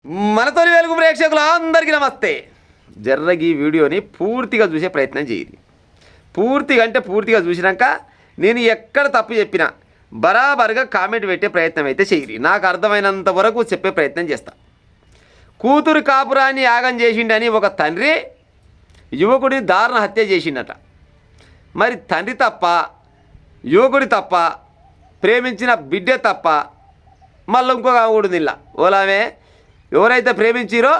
మనతోని వెలుగు ప్రేక్షకులు అందరికీ నమస్తే. జర్రగి వీడియోని పూర్తిగా చూసే ప్రయత్నం చేయండి. పూర్తిగా చూసినాక నేను ఎక్కడ తప్పు చెప్పినా బరాబర్గా కామెంట్ పెట్టే ప్రయత్నం అయితే చేయండి. నాకు అర్థమైనంత వరకు చెప్పే ప్రయత్నం చేస్తా. కూతురు కాపురాన్ని యాగం చేసిండని ఒక తండ్రి యువకుడిని దారుణ హత్య చేసిండట. మరి తండ్రి తప్ప, యువకుడి తప్ప, ప్రేమించిన బిడ్డే తప్ప, మళ్ళీ ఇంకొక ఆమె కూడా ఉంది. ఇలా ఓలామే ఎవరైతే ప్రేమించిరో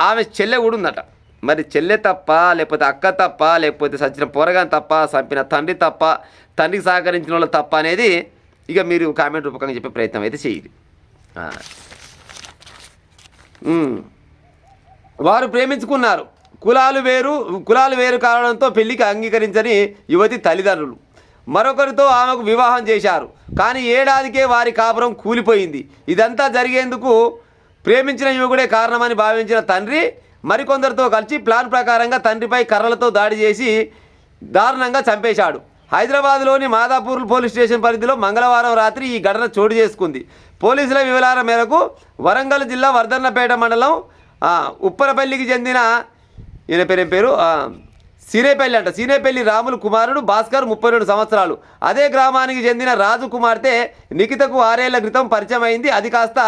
ఆమె చెల్లె కూడా ఉందట. మరి చెల్లె తప్ప, లేకపోతే అక్క తప్ప, లేకపోతే సచిన పోరగాని తప్ప, చంపిన తండ్రి తప్ప, తండ్రికి సహకరించిన వాళ్ళు తప్ప అనేది ఇక మీరు కామెంట్ రూపకంగా చెప్పే ప్రయత్నం అయితే చేయాలి. వారు ప్రేమించుకున్నారు. కులాలు వేరు కావడంతో పెళ్లికి అంగీకరించని యువతి తల్లిదండ్రులు మరొకరితో ఆమెకు వివాహం చేశారు. కానీ ఏడాదికే వారి కాపురం కూలిపోయింది. ఇదంతా జరిగేందుకు ప్రేమించిన యువకుడే కారణమని భావించిన తండ్రి మరికొందరితో కలిసి ప్లాన్ ప్రకారంగా తండ్రిపై కర్రలతో దాడి చేసి దారుణంగా చంపేశాడు. హైదరాబాద్లోని మాదాపూర్ పోలీస్ స్టేషన్ పరిధిలో మంగళవారం రాత్రి ఈ ఘటన చోటు చేసుకుంది. పోలీసుల వివరాల మేరకు వరంగల్ జిల్లా వర్ధన్నపేట మండలం ఉప్పరపల్లికి చెందిన ఈయన పేరు సీనేపల్లి రాములు కుమారుడు భాస్కర్ 32 సంవత్సరాలు. అదే గ్రామానికి చెందిన రాజు కుమార్తె నిఖితకు 6 ఏళ్ల క్రితం పరిచయం అయింది. అది కాస్త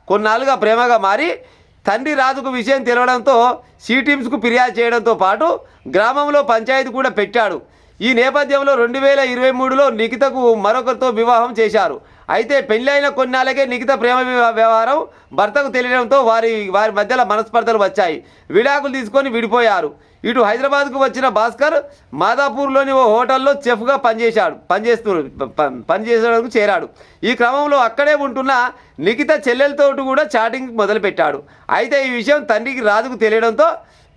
కొన్నాళ్ళుగా ప్రేమగా మారి తండ్రి రాజుకు విషయం తెలియడంతో టీమ్స్కు ఫిర్యాదు చేయడంతో పాటు గ్రామంలో పంచాయతీ కూడా పెట్టాడు. ఈ నేపథ్యంలో 2023లో నిఖితకు మరొకరితో వివాహం చేశారు. అయితే పెళ్ళైన కొన్నాళ్ళకే నిఖిత ప్రేమ వ్యవహారం భర్తకు తెలియడంతో వారి మధ్యలో మనస్పర్ధలు వచ్చాయి. విడాకులు తీసుకొని విడిపోయారు. ఇటు హైదరాబాద్కు వచ్చిన భాస్కర్ మాదాపూర్లోని ఓ హోటల్లో చెఫ్గా పనిచేసేందుకు చేరాడు. ఈ క్రమంలో అక్కడే ఉంటున్న నిఖిత చెల్లెలతో కూడా చాటింగ్ మొదలుపెట్టాడు. అయితే ఈ విషయం తండ్రికి రాజుకు తెలియడంతో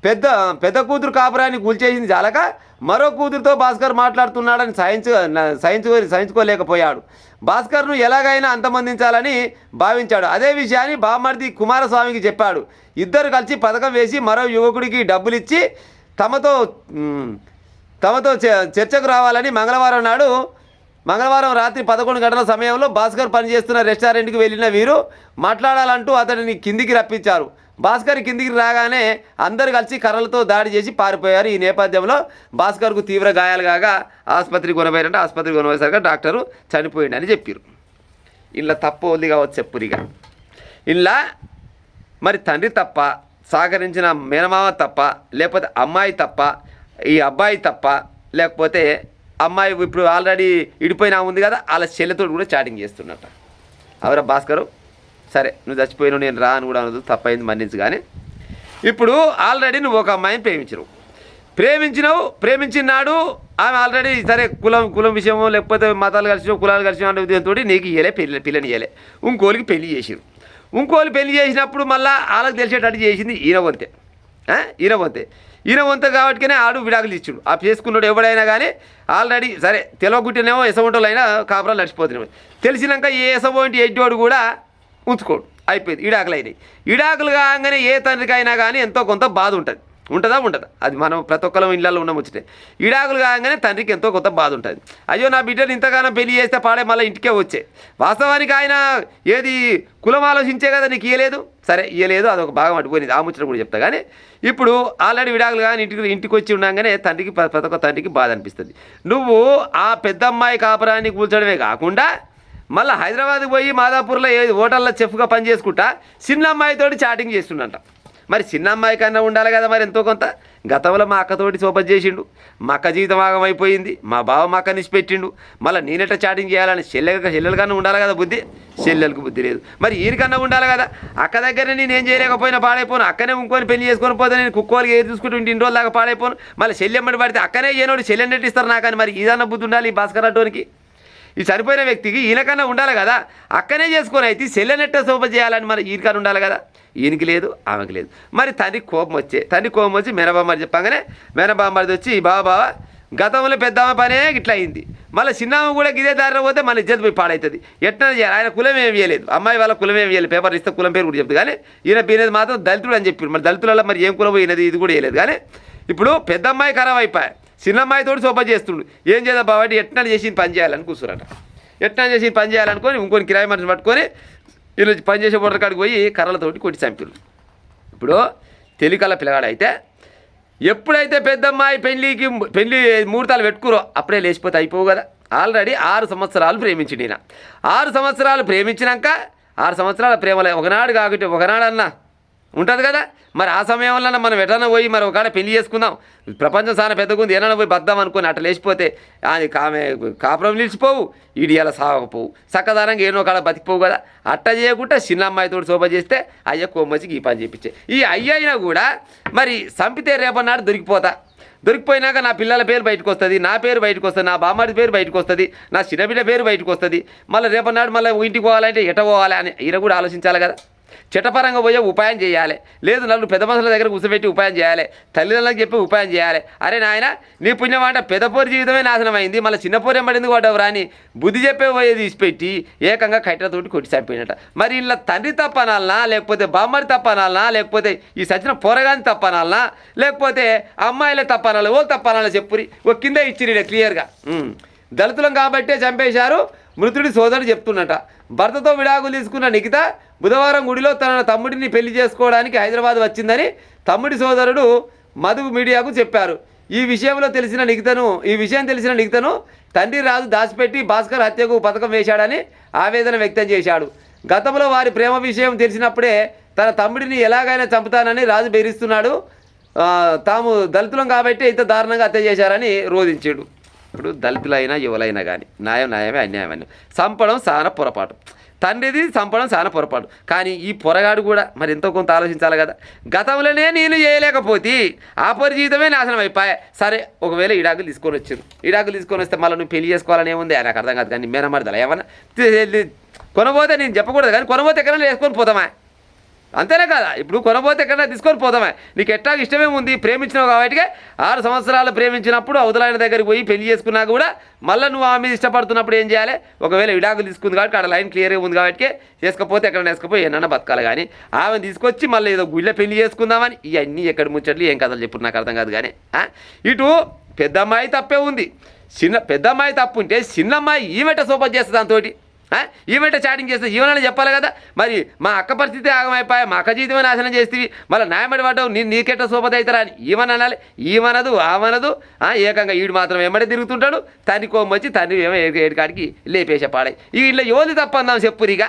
పెద్ద కూతురు కాపురాన్ని కూల్చేసింది చాలక మరో కూతురుతో భాస్కర్ మాట్లాడుతున్నాడని సహించుకోలేకపోయాడు. భాస్కర్ను ఎలాగైనా అంతమొందించాలని భావించాడు. అదే విషయాన్ని బామ్మర్ది కుమారస్వామికి చెప్పాడు. ఇద్దరు కలిసి పథకం వేసి మరో యువకుడికి డబ్బులు ఇచ్చి తమతో చర్చకు రావాలని మంగళవారం రాత్రి 11 గంటల సమయంలో భాస్కర్ పనిచేస్తున్న రెస్టారెంట్కి వెళ్ళిన వీరు మాట్లాడాలంటూ అతడిని కిందికి రప్పించారు. భాస్కర్ కిందికి రాగానే అందరు కలిసి కర్రలతో దాడి చేసి పారిపోయారు. ఈ నేపథ్యంలో భాస్కర్కు తీవ్ర గాయాలు కాగా ఆసుపత్రికి కొనబోయారంటే ఆసుపత్రికి కొనబోయేసరికి డాక్టరు చనిపోయిండని చెప్పారు. ఇలా తప్పు ఉంది కావచ్చు చెప్పురిగా. ఇలా మరి తండ్రి తప్ప, సహకరించిన మేనమామ తప్ప, లేకపోతే అమ్మాయి తప్ప, ఈ అబ్బాయి తప్ప, లేకపోతే అమ్మాయి ఇప్పుడు ఆల్రెడీ ఇడిపోయినా ఉంది కదా వాళ్ళ చెల్లెతో కూడా చాటింగ్ చేస్తున్నట్ట. అవరా భాస్కరు, సరే నువ్వు చచ్చిపోయినావు నేను రా అని కూడా అనదు, తప్పైంది మన్నించు. కానీ ఇప్పుడు ఆల్రెడీ నువ్వు ఒక అమ్మాయిని ప్రేమించినాడు. ఆమె ఆల్రెడీ సరే కులం విషయమో లేకపోతే మతాలు కలిసి కులాలు కలిసి అనే ఉద్దేశంతో నీకు ఇయ్యలే, పిల్లని ఇయ్యలే, ఇంకోలికి పెళ్లి చేసిరు. ఇంకోళ్ళు పెళ్లి చేసినప్పుడు మళ్ళీ వాళ్ళకి తెలిసేటట్టు చేసింది ఈయన వంతే కాబట్టినే ఆడు విడాకులు ఇచ్చాడు. ఆ చేసుకున్నాడు ఎవడైనా కానీ ఆల్రెడీ సరే తెలవగుట్టినేమో ఎసవంటోళ్ళు అయినా కాపురాలు నడిచిపోతున్నాయి. తెలిసినాక ఏ ఎసవంటి ఎడ్డోడు కూడా ఉంచుకోడు, అయిపోయింది. ఈడాకులు అయినాయి. ఈడాకులు కాగానే ఏ తండ్రికైనా కానీ ఎంతో కొంత బాధ ఉంటుందా అది మనం ప్రతి ఒక్కరు ఇళ్ళల్లో ఉన్న ముచ్చటే. ఈడాకులు కాగానే తండ్రికి ఎంతో కొంత బాధ ఉంటుంది. అయ్యో నా బిడ్డను ఇంతగానో పెళ్లి చేస్తే పాడే మళ్ళీ ఇంటికే వచ్చే. వాస్తవానికి ఆయన ఏది కులం ఆలోచించే కదా నీకు ఇయ్యలేదు, సరే ఇయ్యలేదు, అదొక భాగం అటుపోయింది. ఆ ముచ్చట కూడా చెప్తా. కానీ ఇప్పుడు ఆల్రెడీ విడాకులు కానీ ఇంటికి వచ్చి ఉండగానే తండ్రికి ప్రతి ఒక్క తండ్రికి బాధ అనిపిస్తుంది. నువ్వు ఆ పెద్దమ్మాయి కాపురాన్ని కూల్చడమే కాకుండా మళ్ళీ హైదరాబాద్కి పోయి మాదాపూర్లో హోటల్లో చెఫ్గా పని చేసుకుంటా చిన్న అమ్మాయితోటి చాటింగ్ చేస్తుండంట. మరి చిన్న అమ్మాయి కన్నా ఉండాలి కదా మరి ఎంతో కొంత. గతంలో మా అక్కతోటి సోపతి చేసిండు, మా అక్క జీవితం ఆగమైపోయింది, మా బావ మా అక్క నిసి పెట్టిండు. మళ్ళీ నేనెట్ట చాటింగ్ చేయాలని చెల్లెల కన్నా ఉండాలి కదా బుద్ధి. చెల్లెలకు బుద్ధి లేదు, మరి ఈయనకన్నా ఉండాలి కదా. అక్క దగ్గర నేనేం చేయలేకపోయినా పాడైపోను, అక్కనే ఇంకొని పెళ్లి చేసుకొని పోతే నేను కుక్కోలకి ఏది చూసుకుంటూ ఇన్ని రోజులు దాకా పాడైపోను. మళ్ళీ చెల్లెమ్మడి పడితే అక్కనే చేయనోడు చెల్లెని నెట్టిస్తారు నాకని. మరి ఇదన్నా బుద్ధి ఉండాలి ఈ భాస్కర్ అటోనికి. ఈ చనిపోయిన వ్యక్తికి ఈయనకన్నా ఉండాలి కదా. అక్కనే చేసుకొని అయితే చెల్లెనెట్ట సోప చేయాలని మరి ఈయనకన్నా ఉండాలి కదా. ఈయనకి లేదు, ఆమెకి లేదు. మరి తండ్రి కోపం వచ్చి మేనబామ్మడి చెప్పగానే మేనబామ్మడి వచ్చి బావ గతంలో పెద్దమ్మ పనే ఇట్లా అయింది, మళ్ళీ చిన్నమ్మ కూడా ఇదే దారిలో పోతే మన ఇజ్జత్ పోయి పాడవుతుంది. ఎట్లా చేయాలి? ఆయన కులం ఏమి చేయలేదు, అమ్మాయి వాళ్ళ కులం ఏమి చేయలేదు. పేపర్ ఇస్తే కులం పేరు కూడా చెప్తుంది. కానీ ఈయన పేరేది మాత్రం దళితుడు అని చెప్పారు. మరి దళితులలో మరి ఏం కులం పోయినది ఇది కూడా చేయలేదు. కానీ ఇప్పుడు పెద్దమ్మాయి ఖరాబ్ అయిపోయాయి, చిన్నమ్మాయితోటి సోప చేస్తుండు. ఏం చేద్దాం బాబట్టి ఎట్లా చేసి పని చేయాలని కూర్చురట. ఎట్లా చేసి పని చేయాలనుకొని ఇంకొని కిరాయి మనిషిని పట్టుకొని వీళ్ళు పనిచేసే బొట్ల కాడికి పోయి కర్రలతోటి కొట్టి చంపారు. ఇప్పుడు తెలికల పిల్లగాడైతే ఎప్పుడైతే పెద్దమ్మాయి పెళ్ళి ముహూర్తాలు పెట్టుకురో అప్పుడే లేచిపోతే అయిపోవు కదా. ఆల్రెడీ 6 సంవత్సరాలు ప్రేమించిండు ఈయన. 6 సంవత్సరాలు ప్రేమించినాక 6 సంవత్సరాల ప్రేమలో ఒకనాడు కాకుంటే ఒకనాడన్నా ఉంటుంది కదా. మరి ఆ సమయంలో మనం ఎటన్నా పోయి మరి ఒకడ పెళ్లి చేసుకుందాం, ప్రపంచం చాలా పెద్దగా ఉంది, ఏమన్నా పోయి బద్దాం అనుకుని అట్లా లేచిపోతే అది కాపురం నిలిచిపోవు, ఇడియాల సాగకపోవు, చక్కదానంగా ఏనో కాడ బతికిపోవు కదా. అట్ట చేయకుండా చిన్న అమ్మాయితో శోభ చేస్తే అయ్య కొమ్మచ్చి ఈ పని చేపించే. ఈ అయ్యైనా కూడా మరి చంపితే రేపన్నాడు దొరికిపోయినాక నా పిల్లల పేరు బయటకు వస్తుంది, నా పేరు బయటకు వస్తుంది, నా బామ్మడి పేరు బయటకు వస్తుంది, నా చిన్నపిల్ల పేరు బయటకు వస్తుంది. మళ్ళీ రేపన్నాడు మళ్ళీ ఇంటికి పోవాలంటే ఎట పోవాలి అని ఈయన కూడా ఆలోచించాలి కదా. చట్టపరంగా పోయే ఉపాయం చేయాలి, లేదు నలుగురు పెద్ద మనుషుల దగ్గర కూర్చోబెట్టి ఉపాయం చేయాలి, తల్లిదండ్రులకు చెప్పి ఉపాయం చేయాలి. అరే నాయన నీ పుణ్యమాట పెద్దపోరు జీవితమే నాశనం అయింది, మళ్ళీ చిన్నపోరు ఎంబడింది కొట్టవు రాని బుద్ధి చెప్పే పోయేది తీసిపెట్టి ఏకంగా కట్టెలతోటి కొట్టి చంపినట. మరి ఇలా తండ్రి తప్పనాలనా, లేకపోతే బామ్మడి తప్పనాలనా, లేకపోతే ఈ సచిన పోరగాని తప్పనాలనా, లేకపోతే అమ్మాయిలే తప్పనాలి, ఓ తప్పనాలి చెప్పురి ఓ కింద ఇచ్చిరి క్లియర్గా. దళితులం కాబట్టే చంపేశారు. మృతుడి సోదరుడు చెప్తున్నట, భర్తతో విడాకులు తీసుకున్న నిఖిత బుధవారం గుడిలో తన తమ్ముడిని పెళ్లి చేసుకోవడానికి హైదరాబాద్ వచ్చిందని తమ్ముడి సోదరుడు మధు మీడియాకు చెప్పారు. ఈ విషయం తెలిసిన నిఖితను తండ్రి రాజు దాచిపెట్టి భాస్కర్ హత్యకు పథకం వేశాడని ఆవేదన వ్యక్తం చేశాడు. గతంలో వారి ప్రేమ విషయం తెలిసినప్పుడే తన తమ్ముడిని ఎలాగైనా చంపుతానని రాజు బెదిరిస్తున్నాడు. తాము దళితులం కాబట్టి ఇంత దారుణంగా హత్య చేశారని రోధించాడు. ఇప్పుడు దళితులైనా ఎవరైనా కానీ న్యాయమే అన్యాయం అని చంపడం చాలా పొరపాటు, తండ్రిది చంపడం చాలా పొరపాటు. కానీ ఈ పొరగాడు కూడా మరి ఎంతో కొంత ఆలోచించాలి కదా. గతంలోనే నేను చేయలేకపోతే ఆ జీవితమే నాశనం అయిపోయా. సరే ఒకవేళ ఈడాకులు తీసుకొని వస్తే మళ్ళీ నువ్వు పెళ్లి చేసుకోవాలని ఏముంది నాకు అర్థం కాదు. కానీ మేనమాడదల ఏమన్నా కొనబోతే నేను చెప్పకూడదు, కానీ కొనబోతే ఎక్కడైనా వేసుకొని పోతామా, అంతేనే కదా. ఇప్పుడు కొనబోతే ఎక్కడైనా తీసుకొని పోతామే, నీకు ఎట్టా ఇష్టమే ఉంది, ప్రేమించినావు కాబట్టి 6 సంవత్సరాలు ప్రేమించినప్పుడు అవతలైన దగ్గరికి పోయి పెళ్లి చేసుకున్నా కూడా మళ్ళీ నువ్వు ఆమె మీద ఇష్టపడుతున్నప్పుడు ఏం చేయాలి, ఒకవేళ విడాకులు తీసుకుంది కాబట్టి అక్కడ లైన్ క్లియర్గా ఉంది కాబట్టి చేసుకపోతే ఎక్కడైనా వేసుకపోయి ఏమన్నా బతకాలి. కానీ ఆమెను తీసుకొచ్చి మళ్ళీ ఏదో గుళ్ళో పెళ్లి చేసుకుందామని ఇవన్నీ ఎక్కడ ముచ్చట్లు ఏం కథలు చెప్పుడు నాకు అర్థం కాదు. కానీ ఇటు పెద్దమ్మాయి తప్పే ఉంది, పెద్దమ్మాయి తప్పు ఉంటే చిన్నమ్మాయి ఈమెట సోపత్ చేస్తుంది దాంతో, ఈవెంట చాటింగ్ చేస్తే ఈవెనని చెప్పాలి కదా. మరి మా అక్క పరిస్థితి ఆగమైపోయా, మా అక్క జీవితమే నాశనం చేస్తేవి, మళ్ళీ న్యాయమడి పడ్డావు నీకెట్ట సోపతి అవుతారా అని ఈవెననాలి. ఈవనదు ఆవనదు, ఏకంగా ఈడు మాత్రం వెంబడే తిరుగుతుంటాడు. తండ్రి కోపం వచ్చి తండ్రి ఏమో ఏడికాడికి లేపేసే పాడాయి. ఇట్లా యోధి తప్పందాం చెప్పురిగా.